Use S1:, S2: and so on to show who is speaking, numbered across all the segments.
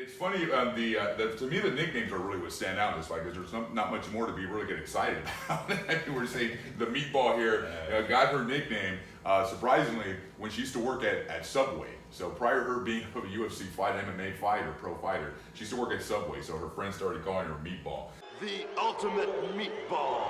S1: It's funny. To me, the nicknames are really what stand out in this fight because there's not much more to be really get excited about. We're saying the meatball here got her nickname surprisingly when she used to work at Subway. So prior to her being a UFC fight, MMA fighter, pro fighter, she used to work at Subway. So her friends started calling her Meatball.
S2: The ultimate meatball.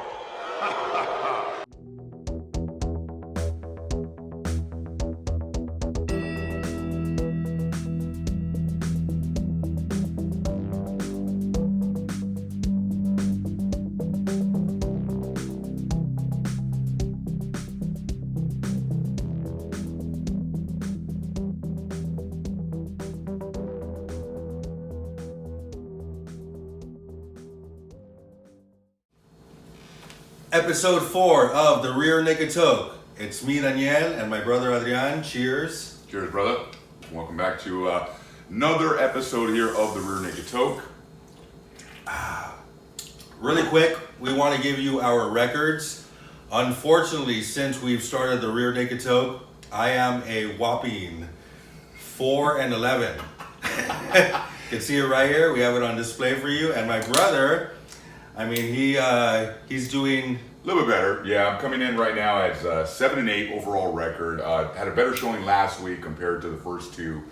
S3: Episode 4 of The Rear Naked Toke. It's me, Daniel, and my brother Adrian. Cheers.
S1: Cheers, brother. Welcome back to another episode here of The Rear Naked Toke.
S3: Really quick, we want to give you our records. Unfortunately, since we've started The Rear Naked Toke, I am a whopping 4-11. You can see it right here. We have it on display for you. And my brother, I mean, he's doing
S1: A little bit better. Yeah, I'm coming in right now at 7-8 overall record. Had a better showing last week compared to the first two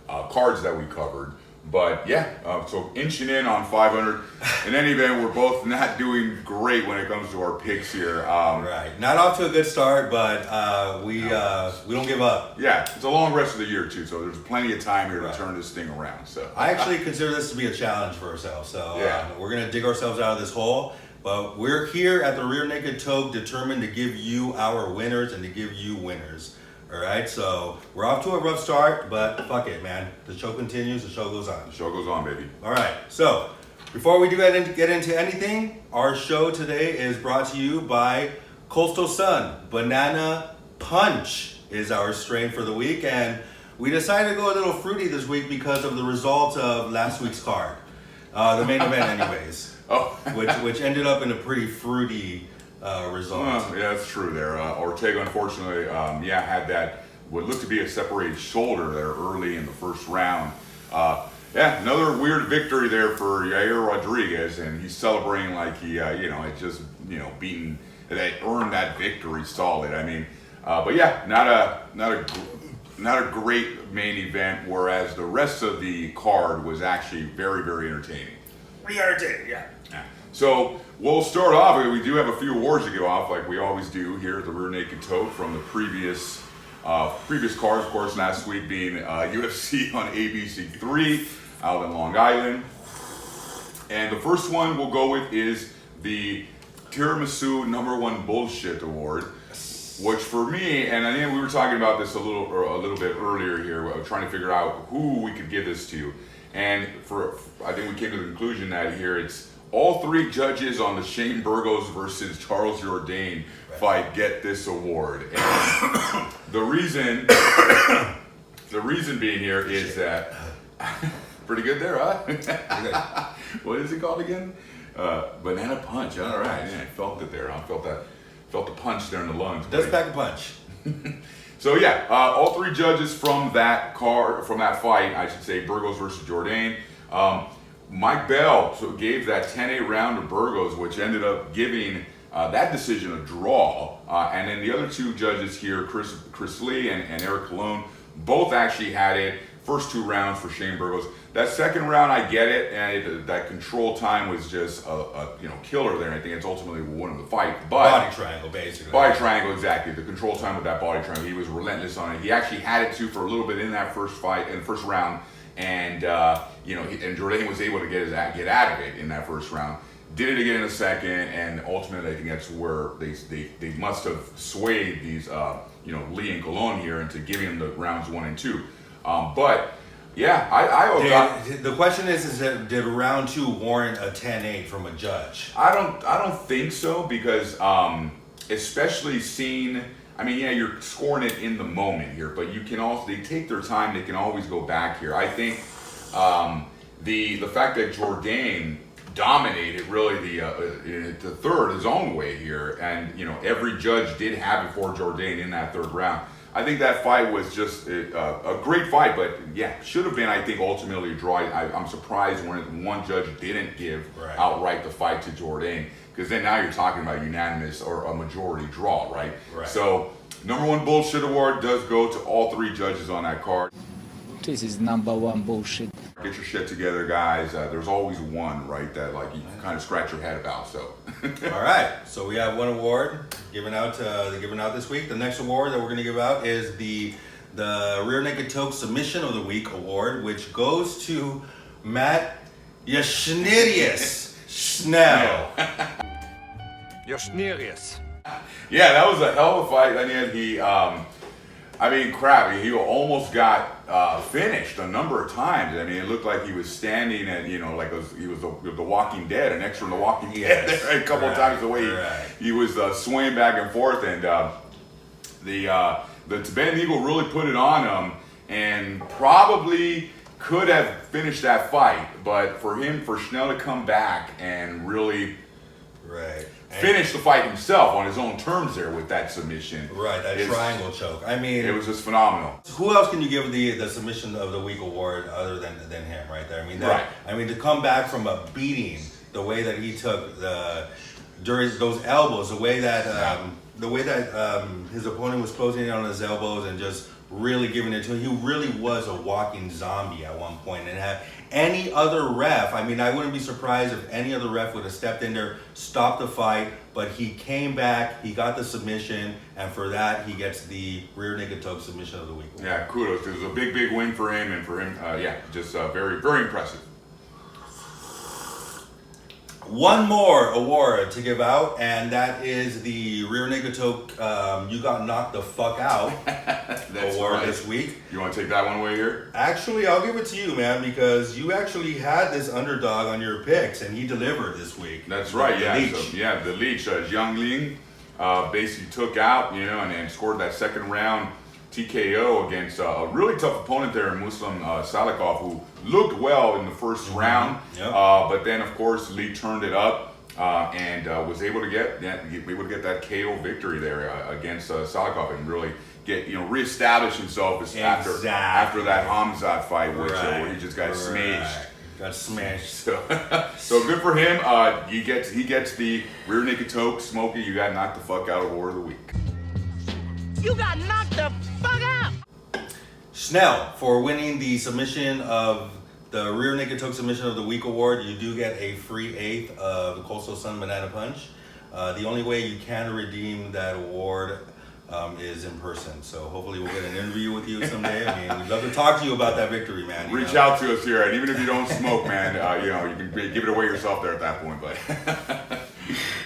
S1: cards that we covered. But yeah, so inching in on 500. In any event, we're both not doing great when it comes to our picks here.
S3: right. Not off to a good start, but we don't give up.
S1: Yeah, it's a long rest of the year too, so there's plenty of time here to turn this thing around. So
S3: I actually consider this to be a challenge for ourselves. So
S1: Yeah.
S3: we're gonna dig ourselves out of this hole. But we're here at the Rear Naked Toke determined to give you our winners and to give you winners. All right, so we're off to a rough start, but fuck it, man. The show continues, the show goes on.
S1: the show goes on, baby.
S3: All right, so before we do get into anything, our show today is brought to you by Coastal Sun. Banana Punch is our strain for the week, and we decided to go a little fruity this week because of the results of last week's card. The main event anyways.
S1: Oh.
S3: which ended up in a pretty fruity result.
S1: Yeah, that's true there. Ortega, unfortunately, had that, what looked to be a separated shoulder there early in the first round. Another weird victory there for Yair Rodriguez, and he's celebrating like he, had just, beaten, that earned that victory solid. I mean, but yeah, not a great main event, whereas the rest of the card was actually very, very entertaining.
S3: Pretty entertaining, yeah.
S1: So we'll start off. We do have a few awards to give off, like we always do here at the Rear Naked Toke from the previous cards. Of course, last week being UFC on ABC3 out in Long Island. And the first one we'll go with is the Tiramisu #1 Bullshit Award, which for me, and I think we were talking about this a little bit earlier here, trying to figure out who we could give this to. And I think we came to the conclusion that here it's all three judges on the Shane Burgos versus Charles Jourdain fight get this award. And the reason being here is that pretty good there, huh? What is it called again? Banana Punch. All right, yeah, I felt it there. I felt the punch there in the lungs.
S3: Does pack a punch.
S1: So yeah, all three judges from that fight, I should say, Burgos versus Jourdain. Mike Bell gave that 10-8 round to Burgos, which ended up giving that decision a draw. And then the other two judges here, Chris Lee and Eric Colon, both actually had it. First two rounds for Shane Burgos. That second round, I get it, and that control time was just a killer there. I think it's ultimately won the fight. But
S3: body triangle, basically.
S1: Body triangle, exactly. The control time with that body triangle, he was relentless on it. He actually had it too for a little bit in that first fight, in the first round, and and Jourdain was able to get out of it in that first round. Did it again in the second, and ultimately, I think that's where they must have swayed these Lee and Colon here into giving them the rounds 1 and 2. But yeah,
S3: the question is that did round 2 warrant a 10-8 from a judge?
S1: I don't think so, because especially seeing, I mean, yeah, you're scoring it in the moment here, but you can also, they take their time, they can always go back here. I think the fact that Jourdain dominated really the third his own way here, and every judge did have it for Jourdain in that third round. I think that fight was just a great fight, but yeah, should have been, I think, ultimately a draw. I'm surprised when one judge didn't give outright the fight to Jourdain, because then now you're talking about unanimous or a majority draw, right? So, #1 bullshit award does go to all 3 judges on that card.
S4: This is #1 bullshit.
S1: Get your shit together, guys. There's always one, right, that like you kind of scratch your head about. So,
S3: all right. So we have 1 award given out this week. The next award that we're going to give out is the Rear Naked Choke Submission of the Week award, which goes to Matt Yashnirius Schnell.
S2: Yashnirius.
S1: Yeah, that was a hell of a fight. And he, I mean, crap, he almost got finished a number of times. I mean, it looked like he was standing and, like he was the Walking Dead, an extra in the Walking Dead a couple of times the way he was swaying back and forth. And the Tibetan Eagle really put it on him and probably could have finished that fight. But for Schnell to come back and really finish the fight himself on his own terms there with that submission.
S3: Right, that triangle choke. I mean,
S1: it was just phenomenal.
S3: Who else can you give the submission of the week award other than him right there? I mean, I mean, to come back from a beating the way that he took during those elbows, the way that his opponent was closing in on his elbows and just really giving it to him. He really was a walking zombie at one point, and had any other ref, I mean, I wouldn't be surprised if any other ref would have stepped in there, stopped the fight, but he came back, he got the submission, and for that, he gets the Rear Naked Choke Submission of the Week.
S1: Yeah, kudos. It was a big win for him, and for him, just very, very impressive.
S3: One more award to give out, and that is the Rear Naked Choke You Got Knocked the Fuck Out award this week.
S1: You want to take that one away here?
S3: Actually, I'll give it to you, man, because you actually had this underdog on your picks, and he delivered this week.
S1: That's right,
S3: the leech.
S1: So, the leech, Jiang Ling, basically took out, and scored that second round TKO against a really tough opponent there, Muslim Salikov, who looked well in the first round, but then of course Lee turned it up and was able to get that KO victory there against Salikov and really get reestablish himself after that Hamzat fight, where he just got smashed.
S3: Got smashed.
S1: So good for him. He gets the Rear Naked Choke Smokey You Got Knocked the Fuck Out award of the week.
S5: You got knocked the fuck out!
S3: Schnell, for winning the submission of the Rear Naked Choke Submission of the Week award, you do get a free 1/8 of the Coastal Sun Banana Punch. The only way you can redeem that award is in person. So hopefully we'll get an interview with you someday. I mean, we'd love to talk to you about that victory, man.
S1: Reach out to us here, and even if you don't smoke, man, you can give it away yourself there at that point. But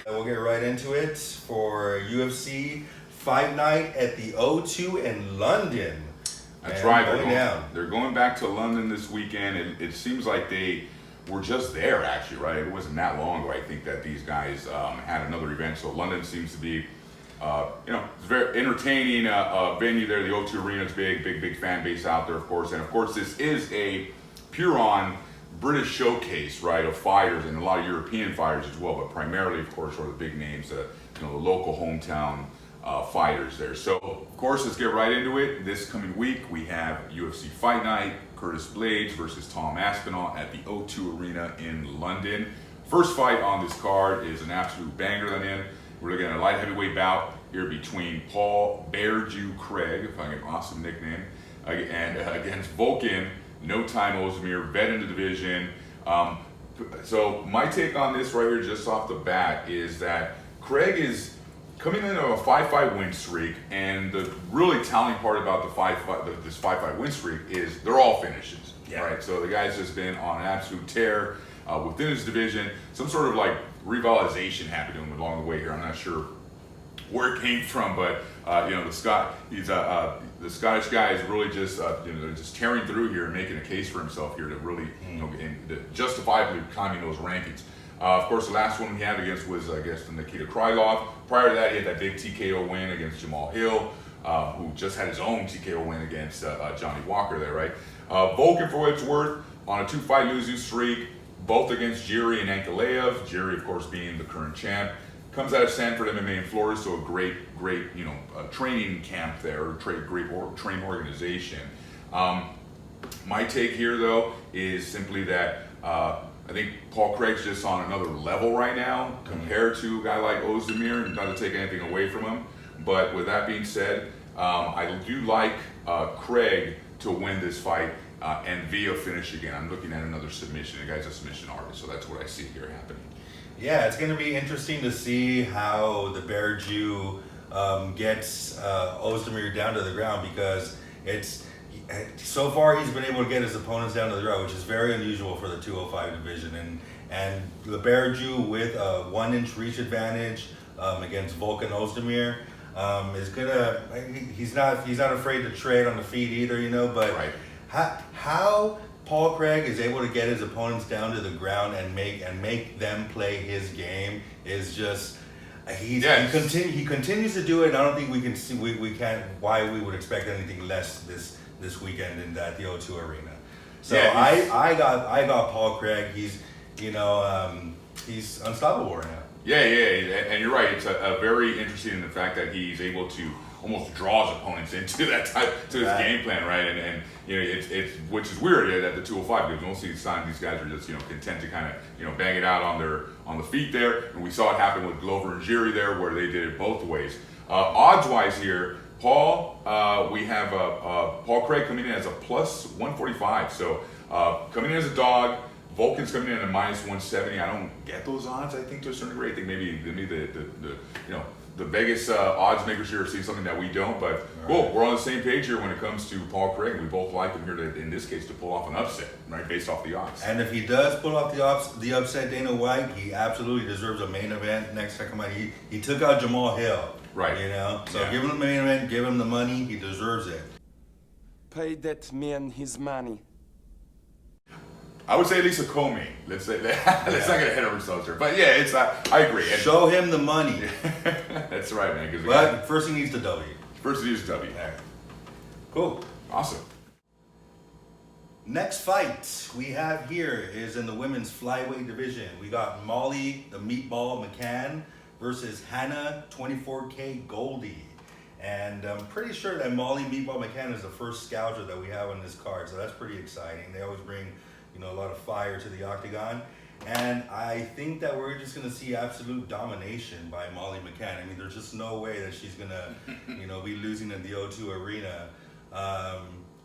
S3: we'll get right into it for UFC Fight Night at the O2 in London.
S1: That's right. They're going back to London this weekend. It seems like they were just there, actually, right? It wasn't that long ago, I think, that these guys had another event. So London seems to be, it's a very entertaining venue there. The O2 Arena is big fan base out there, of course. And, of course, this is a pure-on British showcase, right, of fighters and a lot of European fighters as well, but primarily, of course, are the big names, the local hometown fighters there. So, of course, let's get right into it. This coming week, we have UFC Fight Night, Curtis Blaydes versus Tom Aspinall at the O2 Arena in London. First fight on this card is an absolute banger. Then we're looking at a light heavyweight bout here between Paul Bearjew Craig, if I get an awesome nickname, and against Volkan No Time Ozdemir, vet in the division. So my take on this right here, just off the bat, is that Craig is coming into a 5-5 win streak, and the really telling part about this 5-5 win streak is they're all finishes, right? So the guy's just been on an absolute tear within his division. Some sort of like revitalization happened to him along the way here. I'm not sure where it came from, but the Scottish guy is really just just tearing through here and making a case for himself here to really justifiably climbing those rankings. Of course, the last one he had against was against Nikita Krylov. Prior to that, he had that big TKO win against Jamal Hill, who just had his own TKO win against Johnny Walker there, right? Volkan, for what it's worth, on a 2-fight losing streak, both against Jiri and Ankalaev. Jiri, of course, being the current champ. comes out of Sanford MMA in Florida, so a great training camp there, great training organization. My take here, though, is simply that I think Paul Craig's just on another level right now compared to a guy like Ozdemir, and not to take anything away from him. But with that being said, I do like Craig to win this fight and via finish again. I'm looking at another submission. The guy's a submission artist, so that's what I see here happening.
S3: Yeah, it's going to be interesting to see how the Bear Jew gets Ozdemir down to the ground, because so far he's been able to get his opponents down to the ground, which is very unusual for the 205 division. And the Bear Jew with a 1-inch reach advantage against Volkan Ozdemir is gonna. He's not afraid to trade on the feet either, But
S1: right.
S3: how Paul Craig is able to get his opponents down to the ground and make them play his game is just. He continues to do it. I don't think we can see we can't why we would expect anything less this weekend in the O2 arena. So yeah, I got Paul Craig. He's unstoppable right now.
S1: Yeah, and you're right. It's a very interesting in the fact that he's able to almost draw his opponents into that his game plan, right? And it's which is weird at the 205, because most of the time these guys are just content to kind of bang it out on the feet there, and we saw it happen with Glover and Jiri there, where they did it both ways. Odds wise here, Paul, we have Paul Craig coming in as a plus 145, so coming in as a dog. Volkan's coming in at minus 170. I don't get those odds. I think to a certain degree, I think maybe the Vegas odds makers here are seeing something that we don't. But we're on the same page here when it comes to Paul Craig. We both like him here in this case to pull off an upset, right, based off the odds.
S3: And if he does pull off the upset, Dana White, he absolutely deserves a main event next time. Come out, he took out Jamal Hill,
S1: right?
S3: So give him the main event, give him the money. He deserves it.
S2: Pay that man his money.
S1: I would say at least a co-main. Let's say that. Let's not get ahead of ourselves here. But yeah, it's I agree. And
S3: show him the money.
S1: That's right, man.
S3: But first he needs the W.
S1: First he needs the W.
S3: Right. Cool.
S1: Awesome.
S3: Next fight we have here is in the women's flyweight division. We got Molly the Meatball McCann versus Hannah 24K Goldie. And I'm pretty sure that Molly Meatball McCann is the first scouser that we have on this card, so that's pretty exciting. They always bring a lot of fire to the octagon. And I think that we're just going to see absolute domination by Molly McCann. I mean, there's just no way that she's going to, be losing in the O2 arena.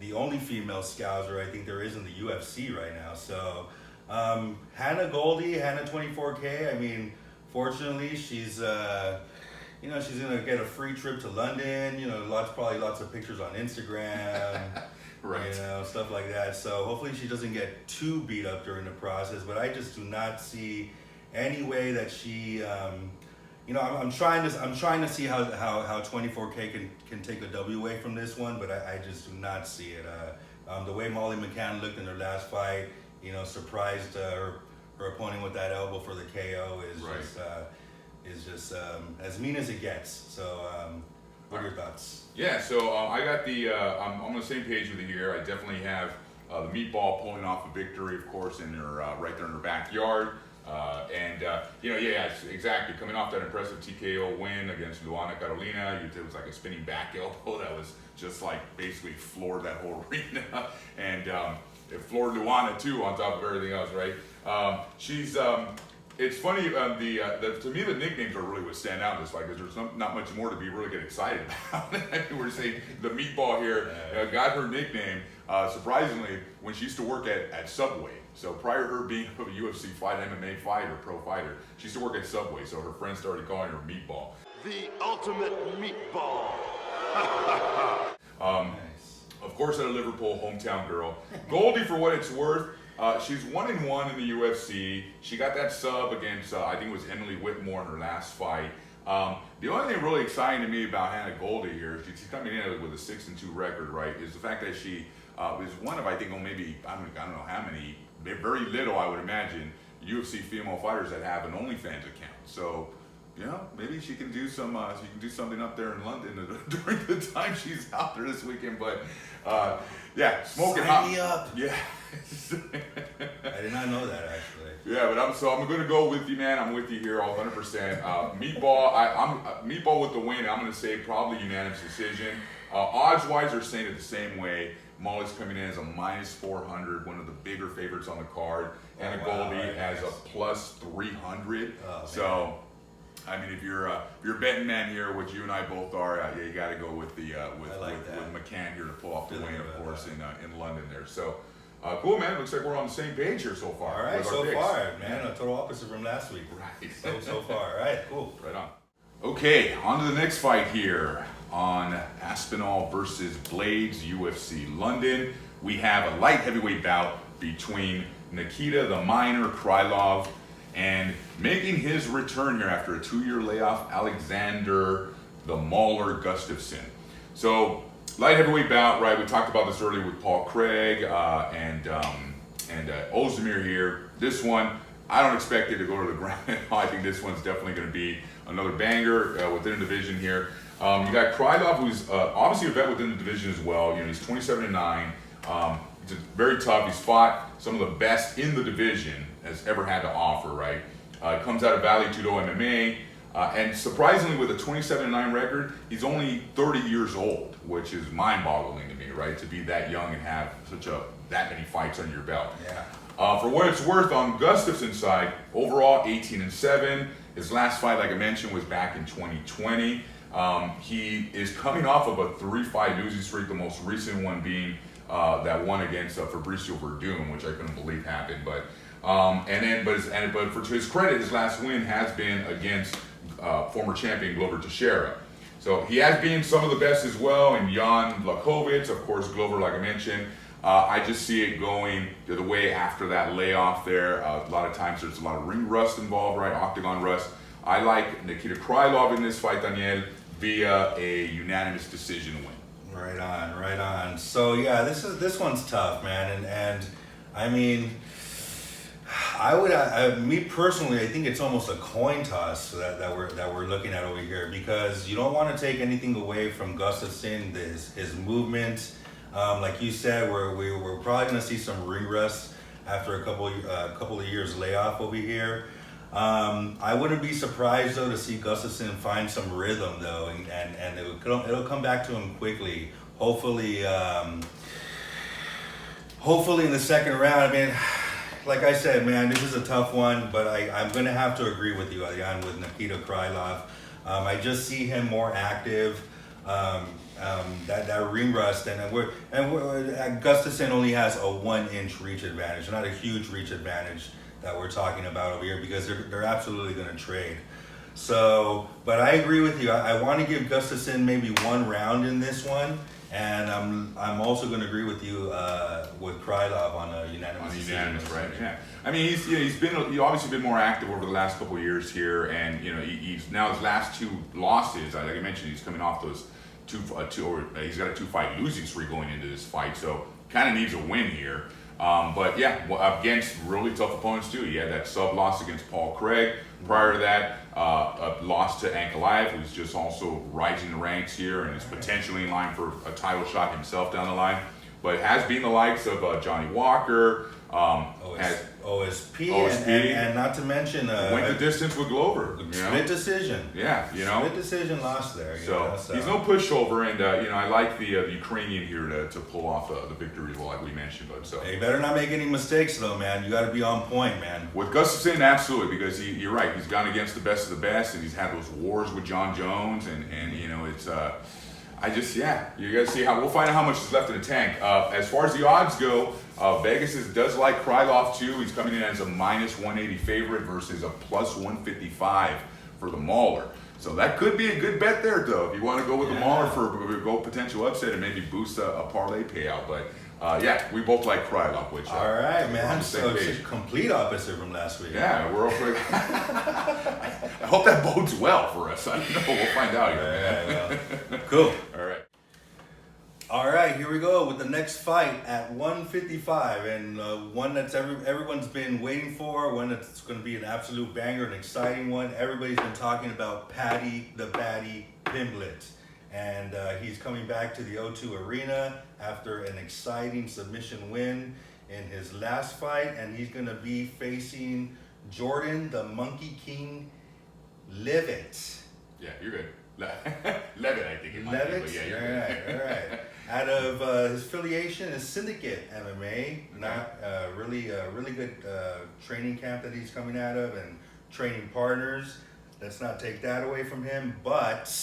S3: The only female scouser I think there is in the UFC right now. So Hannah Goldie, Hannah 24K, I mean, fortunately, she's, she's going to get a free trip to London, probably lots of pictures on Instagram.
S1: Right.
S3: Stuff like that. So hopefully she doesn't get too beat up during the process. But I just do not see any way that she. I'm trying to see how 24K can take a W away from this one, but I just do not see it. The way Molly McCann looked in her last fight, surprised her opponent with that elbow for the KO is just as mean as it gets. So. What are your thoughts?
S1: Yeah, so I got I'm on the same page with you here. I definitely have the Meatball pulling off a victory, of course, in their right there in her backyard. Exactly. Coming off that impressive TKO win against Luana Carolina, it was like a spinning back elbow that was just like basically floored that whole arena. And it floored Luana too, on top of everything else, right? It's funny, to me the nicknames are really what stand out in this fight, because there's not much more to be really get excited about. We're saying the Meatball here got her nickname, surprisingly, when she used to work at Subway. So prior to her being a UFC fight, MMA fighter, pro fighter, she used to work at Subway, so her friends started calling her Meatball.
S2: The ultimate meatball.
S3: Nice.
S1: Of course, a Liverpool hometown girl. Goldie, for what it's worth, she's 1-1 in the UFC. She got that sub against, I think it was Emily Whitmore in her last fight. The only thing really exciting to me about Hannah Goldie here, she's coming in with a 6-2 record, right, is the fact that she is one of, I think, maybe, I don't know how many, very little, I would imagine, UFC female fighters that have an OnlyFans account. So, maybe she can do something up there in London during the time she's out there this weekend. But smoking hot.
S3: Sign me up.
S1: Yeah.
S3: I did not know that, actually.
S1: Yeah, but I'm going to go with you, man. I'm with you here, all 100%. Meatball, I'm Meatball with the win. I'm going to say probably unanimous decision. Odds-wise, they're saying it the same way. Molly's coming in as a -400, one of the bigger favorites on the card, and Goldie as a +300. So, I mean, if you're a betting man here, which you and I both are, yeah, you got to go with the with McCann here to pull off the win, of course, in London there. So. Cool, man. Looks like we're on the same page here so far.
S3: All right, so far, man. A total opposite from last week.
S1: Right.
S3: So far. All right, cool.
S1: Right on. Okay, on to the next fight here on Aspinall versus Blaydes, UFC London. We have a light heavyweight bout between Nikita the Miner Krylov and making his return here after a 2-year layoff, Alexander the Mauler Gustafsson. So, light heavyweight bout, right? We talked about this earlier with Paul Craig and Ozdemir here. This one, I don't expect it to go to the ground. I think this one's definitely going to be another banger within the division here. You got Krylov, who's obviously a vet within the division as well. You know, he's 27-9. He's very tough. He's fought some of the best in the division has ever had to offer, right? Comes out of Valley Judo MMA. And surprisingly, with a 27-9 record, he's only 30 years old, which is mind-boggling to me, right? To be that young and have that many fights under your belt.
S3: Yeah.
S1: For what it's worth, on Gustafsson's side, overall 18-7. His last fight, like I mentioned, was back in 2020. He is coming off of a 3-fight losing streak, the most recent one being that one against Fabricio Verdum, which I couldn't believe happened. But to his credit, his last win has been against former champion Glover Teixeira. So he has been some of the best as well, and Jan Blachowicz, of course, Glover, like I mentioned. I just see it going the other way after that layoff there. A lot of times there's a lot of ring rust involved, right? Octagon rust. I like Nikita Krylov in this fight, Daniel, via a unanimous decision win.
S3: Right on. So yeah, this one's tough, man, and I mean, me personally, I think it's almost a coin toss that we're looking at over here, because you don't want to take anything away from Gustafsson, his movement. Like you said, we're probably going to see some ring rust after a couple of years layoff over here. I wouldn't be surprised though to see Gustafsson find some rhythm though, and it'll come back to him quickly. Hopefully in the second round. I mean, like I said, man, this is a tough one, but I'm going to have to agree with you, Adrian, with Nikita Krylov. I just see him more active. That ring rust, and Gustafsson only has a 1-inch reach advantage, not a huge reach advantage that we're talking about over here, because they're absolutely going to trade. So, but I agree with you. I want to give Gustafsson maybe one round in this one. And I'm also going to agree with you with Krylov on a unanimous decision.
S1: Right? Yeah. I mean, he's obviously been more active over the last couple of years here, and he's now his last 2 losses. Like I mentioned, he's coming off those he's got a 2-fight losing streak going into this fight, so kind of needs a win here. But yeah, against really tough opponents too. He had that sub loss against Paul Craig. Prior to that, a loss to Ankalaev, who's just also rising the ranks here and is potentially in line for a title shot himself down the line. But has been the likes of Johnny Walker,
S3: OSP, and not to mention
S1: went the distance with Glover.
S3: Split decision.
S1: Yeah,
S3: split decision lost there.
S1: So he's no pushover, and I like the Ukrainian here to pull off the victory, like we mentioned. But so
S3: you better not make any mistakes, though, man. You got to be on point, man.
S1: With Gustafsson, absolutely, because you're right. He's gone against the best of the best, and he's had those wars with John Jones, and it's. You got to see we'll find out how much is left in the tank. As far as the odds go, Vegas does like Krylov too. He's coming in as a -180 favorite versus a +155 for the Mauler. So that could be a good bet there, though, if you want to go with the Mauler for a potential upset and maybe boost a parlay payout. But we both like Krylov, which
S3: all right, man. So it's a complete opposite from last week.
S1: Yeah, we're all I hope that bodes well for us. I don't know. We'll find out here.
S3: Well, cool.
S1: All
S3: right, here we go with the next fight at 155, and one that's everyone's been waiting for, one that's going to be an absolute banger, an exciting one. Everybody's been talking about Paddy the Baddy Pimblett, and he's coming back to the O2 Arena after an exciting submission win in his last fight, and he's going to be facing Jordan, the Monkey King Levitt.
S1: Yeah, you're good. Levitt, I think it might be.
S3: Levitt?
S1: But yeah, you're good.
S3: All right. Out of his affiliation is Syndicate MMA. Not really good training camp that he's coming out of, and training partners. Let's not take that away from him. But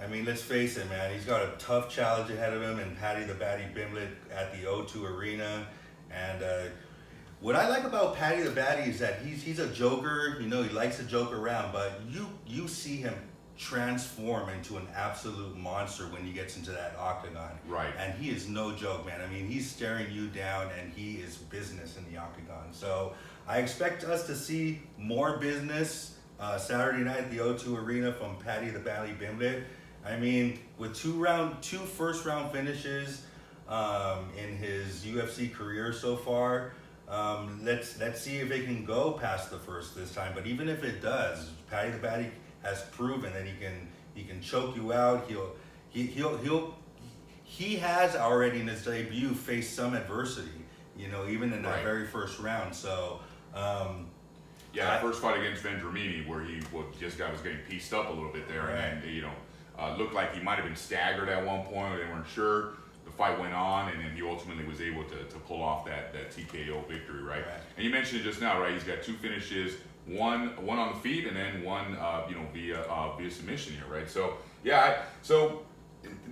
S3: I mean, let's face it, man. He's got a tough challenge ahead of him, and Paddy the Baddy Bimblett at the O2 Arena. And what I like about Paddy the Baddy is that he's a joker. You know, he likes to joke around, but you see him transform into an absolute monster when he gets into that octagon.
S1: Right.
S3: And he is no joke, man. I mean, he's staring you down, and he is business in the octagon. So I expect us to see more business Saturday night at the O2 Arena from Paddy the Baddy Bimblett. I mean, with two first round finishes in his UFC career so far, let's see if it can go past the first this time. But even if it does, Paddy the Baddy has proven that he can choke you out. He has already in his debut faced some adversity, you know, even in that very first round. So
S1: that first fight against Vendramini, where this guy was getting pieced up a little bit there, and you know, looked like he might have been staggered at one point. They weren't sure. The fight went on, and then he ultimately was able to pull off that TKO victory, right? And you mentioned it just now, right? He's got 2 finishes, one on the feet, and then one via submission here, right? So so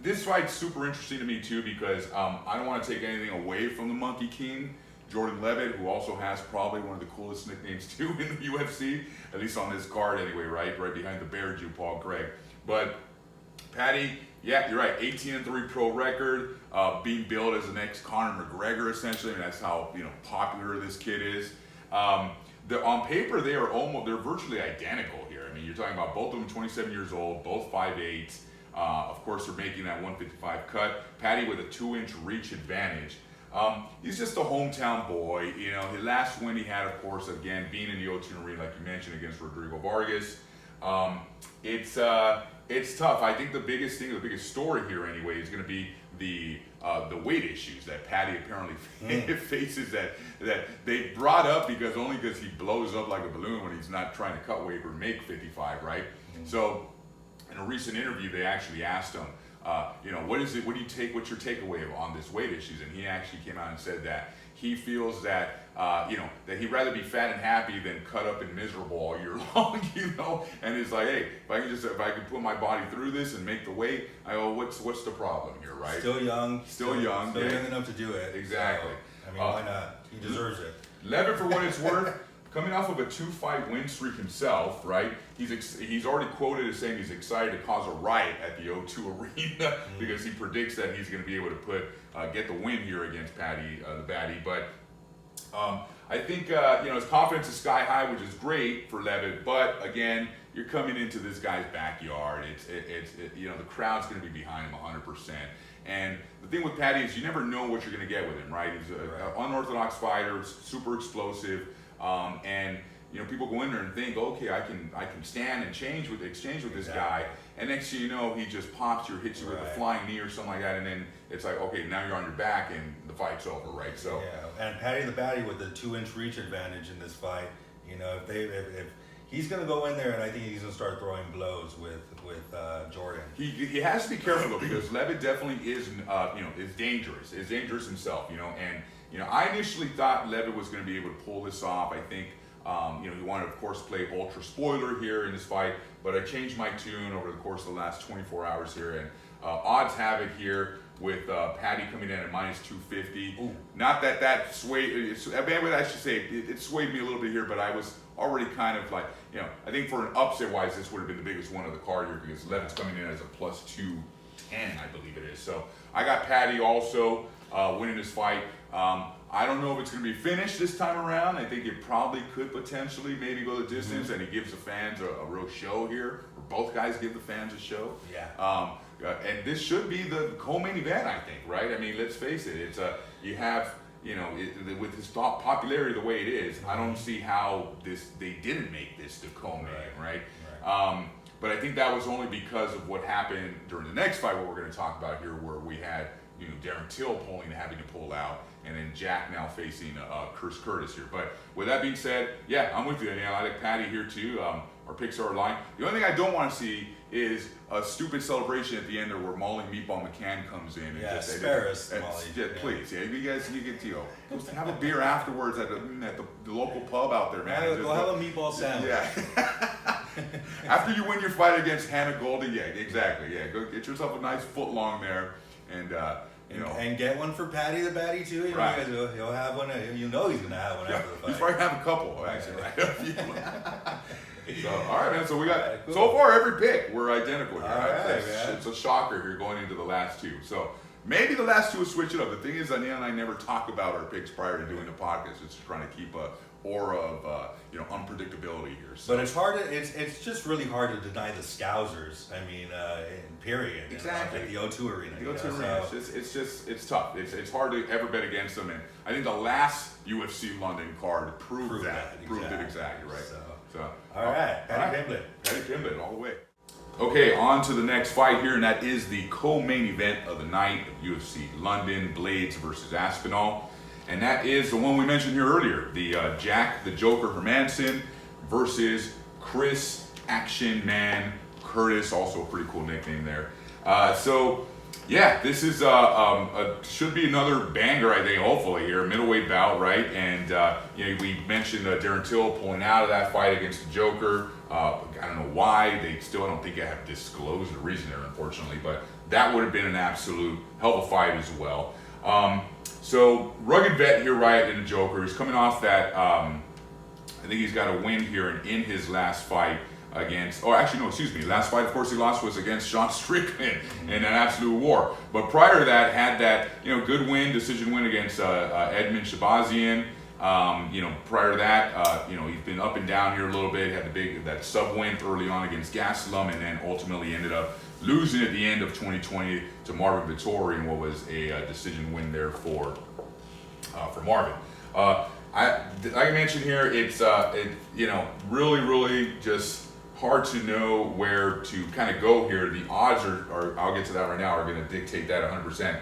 S1: this fight's super interesting to me too, because I don't want to take anything away from the Monkey King, Jordan Levitt, who also has probably one of the coolest nicknames too in the UFC, at least on this card anyway, right behind the Bear Jew, Paul Craig. But Paddy, yeah, you're right. 18-3 pro record, being billed as the next Conor McGregor, essentially. I mean, that's how popular this kid is. On paper, they're virtually identical here. I mean, you're talking about both of them 27 years old, both 5'8". Of course, they're making that 155 cut. Paddy with a 2-inch reach advantage. He's just a hometown boy. You know, his last win he had, of course, again being in the O2 Arena, like you mentioned, against Rodrigo Vargas. It's tough. I think the biggest story here anyway is going to be the weight issues that Paddy apparently faces that they brought up because he blows up like a balloon when he's not trying to cut weight or make 55, right? So in a recent interview, they actually asked him, what's your takeaway on this weight issues? And he actually came out and said that he feels that that he'd rather be fat and happy than cut up and miserable all year long, And it's like, hey, if I can put my body through this and make the weight, what's the problem here, right?
S3: Still young
S1: young
S3: enough to do it.
S1: Exactly.
S3: So, I mean, why not? He deserves it.
S1: Levitt, for what it's worth, coming off of a 2-fight win streak himself, right? He's already quoted as saying he's excited to cause a riot at the O2 Arena because he predicts that he's going to be able to get the win here against Paddy the Baddy. But I think his confidence is sky high, which is great for Levitt. But again, you're coming into this guy's backyard. The crowd's going to be behind him 100%. And the thing with Paddy is you never know what you're going to get with him, right? He's an unorthodox fighter, super explosive, and people go in there and think, okay, I can stand and exchange with this guy, and next thing you know, he just pops you or hits you with a flying knee or something like that, and then it's like, okay, now you're on your back and the fight's over, right? So
S3: and Paddy the Baddy with the 2-inch reach advantage in this fight, if he's going to go in there, and I think he's going to start throwing blows with Jordan.
S1: He has to be careful though, because Levitt definitely is dangerous. Is dangerous himself, and I initially thought Levitt was going to be able to pull this off. I think he wanted, of course, to play ultra spoiler here in this fight, but I changed my tune over the course of the last 24 hours here, and odds have it here with Paddy coming in at minus 250. Ooh. Not that swayed. I should say it swayed me a little bit here, but I was already kind of like, I think for an upset wise, this would have been the biggest one of the card here because Levitt's coming in as a plus 210, I believe it is. So I got Paddy also winning this fight. I don't know if it's going to be finished this time around. I think it probably could potentially maybe go the distance, and he gives the fans a real show here, or both guys give the fans a show.
S3: Yeah.
S1: And this should be the co-main event, I think, right? I mean, let's face it. It's you have, with his popularity the way it is, I don't see how they didn't make this the co-main, right? But I think that was only because of what happened during the next fight, what we're going to talk about here, where we had Darren Till having to pull out, and then Jack now facing Chris Curtis here. But with that being said, yeah, I'm with you. I like Patty here too. Our picks are aligned. The only thing I don't want to see is a stupid celebration at the end there where Molly Meatball McCann comes in. And just,
S3: spare us, Molly.
S1: Please, you guys, you get to have a beer afterwards at the local pub out there, man.
S3: Go have a meatball sandwich.
S1: Yeah. After you win your fight against Hannah Goldie, yeah, exactly. Yeah, go get yourself a nice foot long there, and
S3: and get one for Patty the Batty too.
S1: Right.
S3: He'll have one. He's gonna have one after the fight.
S1: He's probably have a couple actually, right? So, all right, man. So we got so far every pick we're identical here.
S3: All right, man.
S1: It's a shocker here going into the last two. So maybe the last two will switch it up. The thing is, Anil and I never talk about our picks prior to doing the podcast. It's trying to keep a aura of unpredictability here. So.
S3: But it's hard to it's just really hard to deny the Scousers. I mean, period.
S1: Exactly.
S3: At the O2 Arena.
S1: The O2 Arena. It's tough. It's hard to ever bet against them, and I think the last UFC London card proved that. Proved it exactly right. So
S3: all right, Patty Pimblett.
S1: Patty Pimblett all the way. Okay, on to the next fight here, and that is the co-main event of the night of UFC London, Blaydes versus Aspinall. And that is the one we mentioned here earlier, the Jack the Joker Hermanson versus Chris Action Man Curtis, also a pretty cool nickname there. So yeah, this is should be another banger, I think, hopefully here, middleweight bout, right? And we mentioned Darren Till pulling out of that fight against the Joker. I don't know why. They still, I don't think they have disclosed the reason there, unfortunately, but that would have been an absolute hell of a fight as well. So rugged vet here, right, in the Joker. He's coming off that, I think he's got a win here in his last fight against, last fight, of course, he lost was against Sean Strickland in an absolute war. But prior to that, had that, good win, decision win against Edmund Shabazian. Prior to that, he's been up and down here a little bit, had that sub win early on against Gastelum, and then ultimately ended up losing at the end of 2020 to Marvin Vettori in what was a decision win there for Marvin. Like I mentioned here, it's really just hard to know where to kind of go here. The odds are I'll get to that right now, are going to dictate that 100%.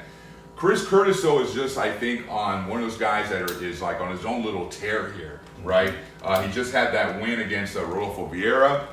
S1: Chris Curtis, though, is just, I think, on one of those guys that is like on his own little tear here, right? He just had that win against Rodolfo Vieira.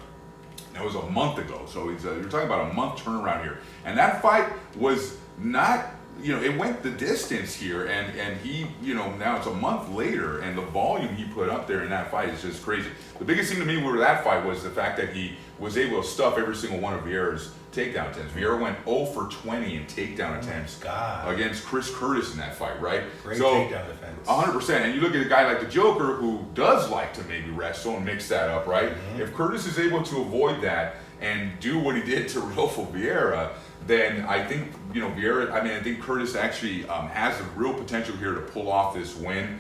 S1: That was a month ago, so you're talking about a month turnaround here. And that fight was not, it went the distance here, and he, now it's a month later, and the volume he put up there in that fight is just crazy. The biggest thing to me with that fight was the fact that he was able to stuff every single one of Vieira's takedown attempts. Vieira went 0 for 20 in takedown attempts against Chris Curtis in that fight, right?
S3: Great takedown defense.
S1: 100%. And you look at a guy like the Joker who does like to maybe wrestle and mix that up, right? Mm-hmm. If Curtis is able to avoid that and do what he did to Rodolfo Vieira, then I think, I think Curtis actually has a real potential here to pull off this win.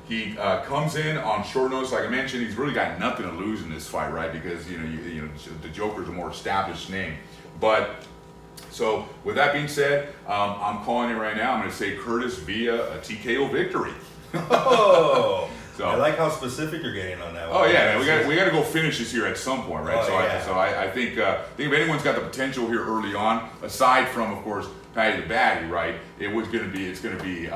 S1: He comes in on short notice, like I mentioned. He's really got nothing to lose in this fight, right? Because the Joker's a more established name. But so with that being said, I'm calling it right now. I'm going to say Curtis via a TKO victory.
S3: Oh,
S1: so
S3: I like how specific you're getting on that one.
S1: Oh yeah, man, we got to go finish this here at some point, right?
S3: Oh,
S1: I think if anyone's got the potential here early on, aside from of course Patty the Batty, right? It's going to be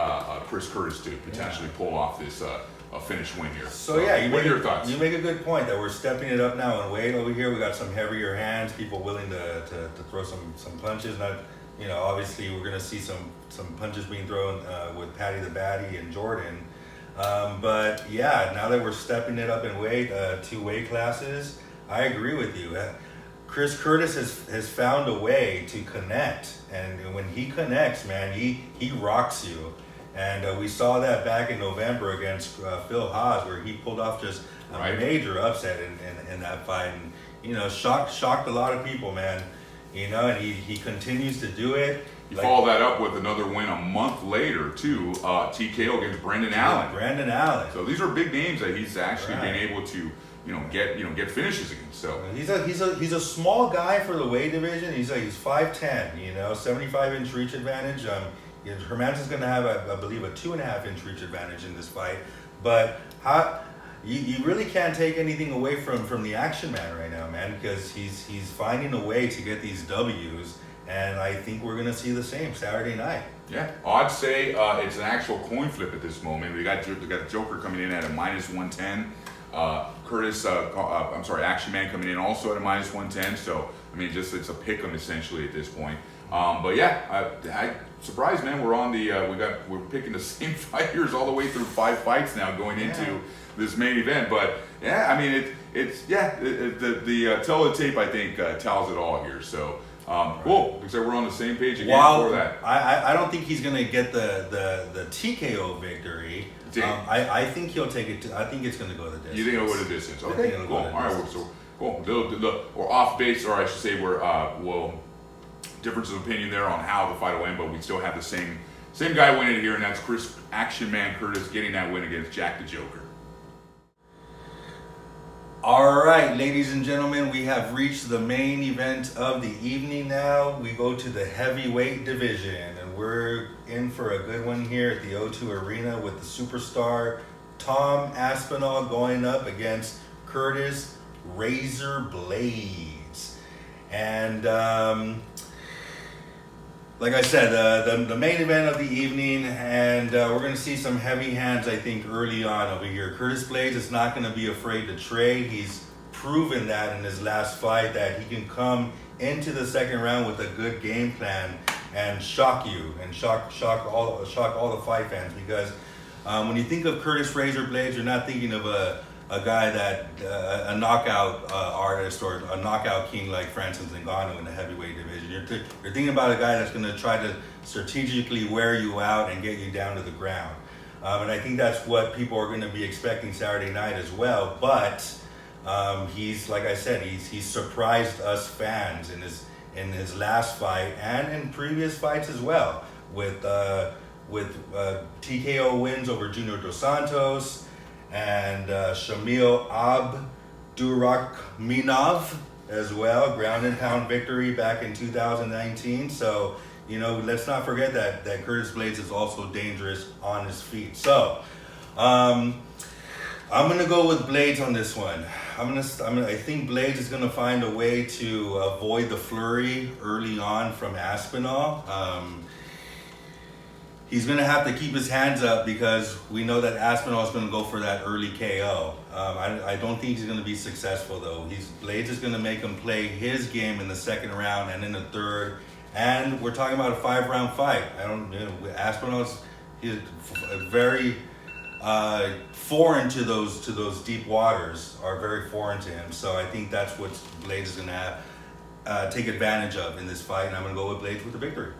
S1: Chris Curtis to potentially pull off this a finish win here.
S3: So yeah,
S1: what are your thoughts?
S3: You make a good point that we're stepping it up now in weight over here. We got some heavier hands, people willing to throw some punches. Not, obviously we're gonna see some punches being thrown with Patty the Batty and Jordan. But yeah, now that we're stepping it up in weight, 2 weight classes, I agree with you. Chris Curtis has found a way to connect, and when he connects, man, he rocks you. And we saw that back in November against Phil Haas, where he pulled off just a major upset in that fight, and shocked a lot of people, man. And he continues to do it.
S1: He followed that up with another win a month later too, TKO against Brendan Allen.
S3: Brendan Allen.
S1: So these are big names that he's actually been able to get finishes against. So
S3: he's a small guy for the weight division. He's 5'10", 75-inch reach advantage. Hermanson's going to have, I believe, a 2.5-inch reach advantage in this fight. But you really can't take anything away from the Action Man right now, man, because he's finding a way to get these W's. And I think we're going to see the same Saturday night.
S1: Yeah, odds say it's an actual coin flip at this moment. We got the Joker coming in at a -110. Action Man coming in also at a -110. So I mean, it's a pick 'em essentially at this point. But yeah, I surprised, man. We're on the we're picking the same fighters all the way through 5 fights now going into this main event. But yeah, I mean the teletape I think tells it all here. So. Cool. Looks like we're on the same page again for that.
S3: I don't think he's gonna get the TKO victory. I think he'll take it. I think it's gonna go the distance.
S1: You think it'll go the distance? Okay, cool. All right, so cool. We're off base, or I should say, we're difference of opinion there on how the fight will end, but we still have the same guy winning here, and that's Chris Action Man Curtis getting that win against Jack the Joker.
S3: All right, ladies and gentlemen, we have reached the main event of the evening now. We go to the heavyweight division, and we're in for a good one here at the O2 Arena with the superstar Tom Aspinall going up against Curtis Razor Blaydes. And like I said, the main event of the evening, and we're going to see some heavy hands, I think, early on over here. Curtis Blaydes is not going to be afraid to trade. He's proven that in his last fight, that he can come into the second round with a good game plan and shock you and shock all the fight fans. Because when you think of Curtis Razor Blaydes, you're not thinking of a guy that a knockout artist or a knockout king like Francis Ngannou in the heavyweight division. You're thinking about a guy that's going to try to strategically wear you out and get you down to the ground. And I think that's what people are going to be expecting Saturday night as well. But he's, like I said, he's surprised us fans in his last fight and in previous fights as well with TKO wins over Junior Dos Santos and Shamil Abdurakhmanov as well, ground and pound victory back in 2019. So, let's not forget that Curtis Blaydes is also dangerous on his feet. So, I'm gonna go with Blaydes on this one. I think Blaydes is gonna find a way to avoid the flurry early on from Aspinall. He's going to have to keep his hands up because we know that Aspinall is going to go for that early KO. I don't think he's going to be successful though. Blaydes is going to make him play his game in the second round and in the third. And we're talking about a 5-round fight. Aspinall's he's very foreign to those deep waters, are very foreign to him. So I think that's what Blaydes is going to take advantage of in this fight. And I'm going to go with Blaydes with the victory.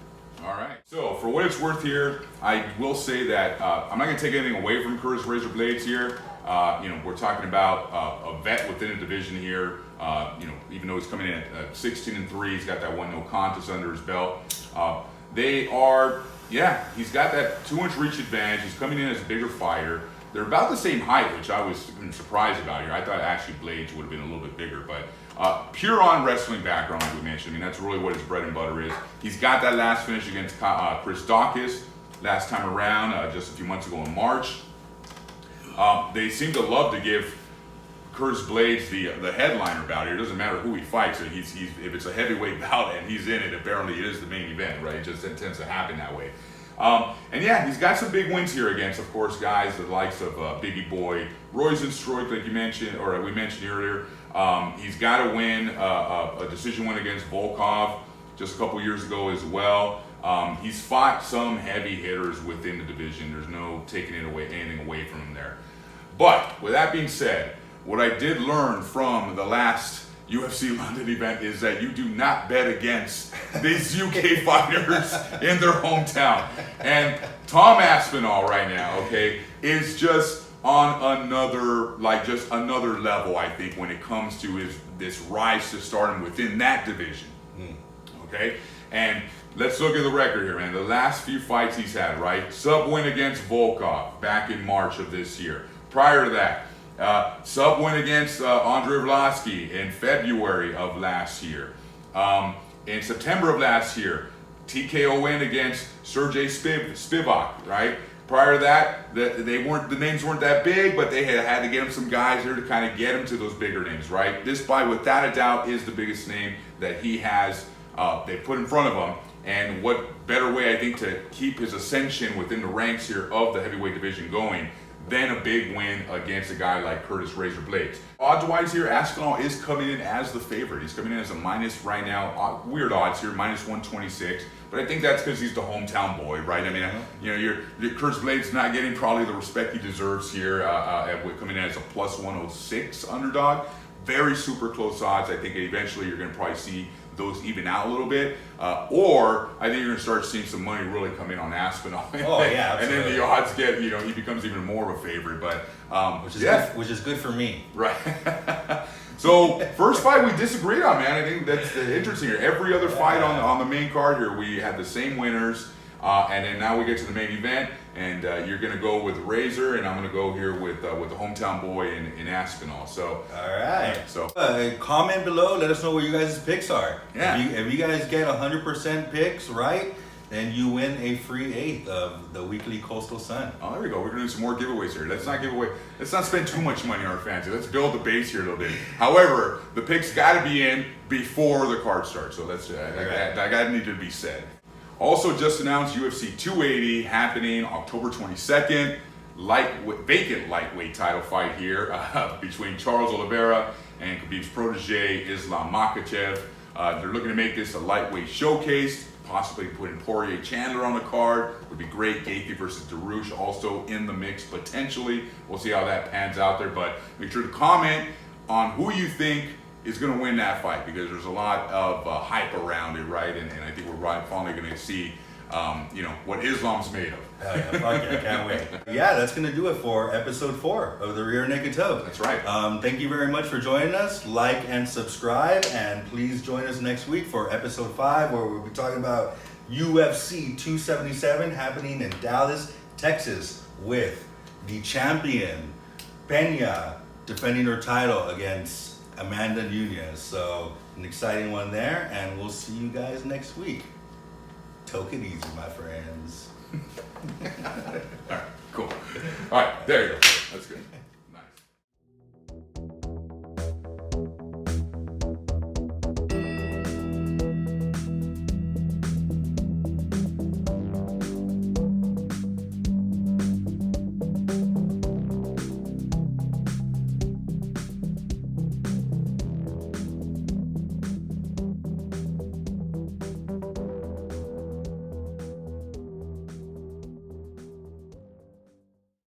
S1: All right. So for what it's worth here, I will say that I'm not going to take anything away from Curtis Razor Blaydes here. We're talking about a vet within a division here. Even though he's coming in at 16-3, he's got that 1-0 contest under his belt. He's got that 2-inch reach advantage. He's coming in as a bigger fighter. They're about the same height, which I was surprised about here. I thought actually Blaydes would have been a little bit bigger, but pure on wrestling background, like we mentioned. I mean, that's really what his bread and butter is. He's got that last finish against Chris Daukaus last time around, just a few months ago in March. They seem to love to give Curtis Blaydes the headliner bout here. It doesn't matter who he fights. If it's a heavyweight bout and he's in it, apparently it is the main event, right? It tends to happen that way. He's got some big wins here against, of course, guys the likes of Biggie Boy, Rosenstruik, like you mentioned, or we mentioned earlier. He's got a win, a decision win against Volkov just a couple years ago as well. He's fought some heavy hitters within the division. There's no taking anything away from him there. But with that being said, what I did learn from the last UFC London event is that you do not bet against these UK fighters in their hometown. And Tom Aspinall right now, okay, is just on another level, I think, when it comes to this rise to stardom within that division. Okay? And let's look at the record here, man. The last few fights he's had, right? Sub win against Volkov back in March of this year. Prior to that, sub win against Andrei Arlovski in February of last year. In September of last year, TKO win against Sergey Spivak, right? Prior to that, the names weren't that big, but they had to get him some guys there to kind of get him to those bigger names, right? This, by without a doubt, is the biggest name that he has they put in front of him. And what better way, I think, to keep his ascension within the ranks here of the heavyweight division going than a big win against a guy like Curtis Razor Blaydes. Odds-wise here, Aspinall is coming in as the favorite. He's coming in as a minus right now, weird odds here, minus 126. But I think that's because he's the hometown boy, right? I mean, your Curtis Blaydes not getting probably the respect he deserves here, coming in as a plus 106 underdog. Very super close odds. I think eventually you're going to probably see those even out a little bit, or I think you're going to start seeing some money really come in on Aspinall.
S3: Oh yeah, absolutely.
S1: And then the odds get, he becomes even more of a favorite. But
S3: which is good for me.
S1: Right. So first fight we disagreed on, man. I think that's interesting here. Every other fight on the main card here, we had the same winners, and then now we get to the main event, and you're going to go with Razor, and I'm going to go here with the hometown boy in Aspinall. So
S3: all right.
S1: So
S3: comment below. Let us know what you guys' picks are.
S1: Yeah.
S3: If you guys get 100% picks right, then you win a free 8th of the weekly Coastal Sun.
S1: Oh, there we go. We're going to do some more giveaways here. Let's not spend too much money on our fans. Let's build the base here a little bit. However, the picks got to be in before the card starts. So that's that got to need to be said. Also just announced UFC 280 happening October 22nd. Vacant lightweight title fight here between Charles Oliveira and Khabib's protege Islam Makhachev. They're looking to make this a lightweight showcase. Possibly putting Poirier Chandler on the card would be great. Gaethje versus Darush also in the mix potentially. We'll see how that pans out there, but make sure to comment on who you think is going to win that fight, because there's a lot of hype around it, right? And I think we're finally going to see what Islam's made of.
S3: Hell yeah, fuck yeah, can't wait. Yeah, that's going to do it for episode 4 of the Rear Naked Toe.
S1: That's right.
S3: Thank you very much for joining us. Like and subscribe, and please join us next week for episode 5, where we'll be talking about UFC 277 happening in Dallas, Texas, with the champion Pena defending her title against Amanda Nunes. So an exciting one there, and we'll see you guys next week. Take it easy, my friends.
S1: All right, cool. All right, there you go. That's good.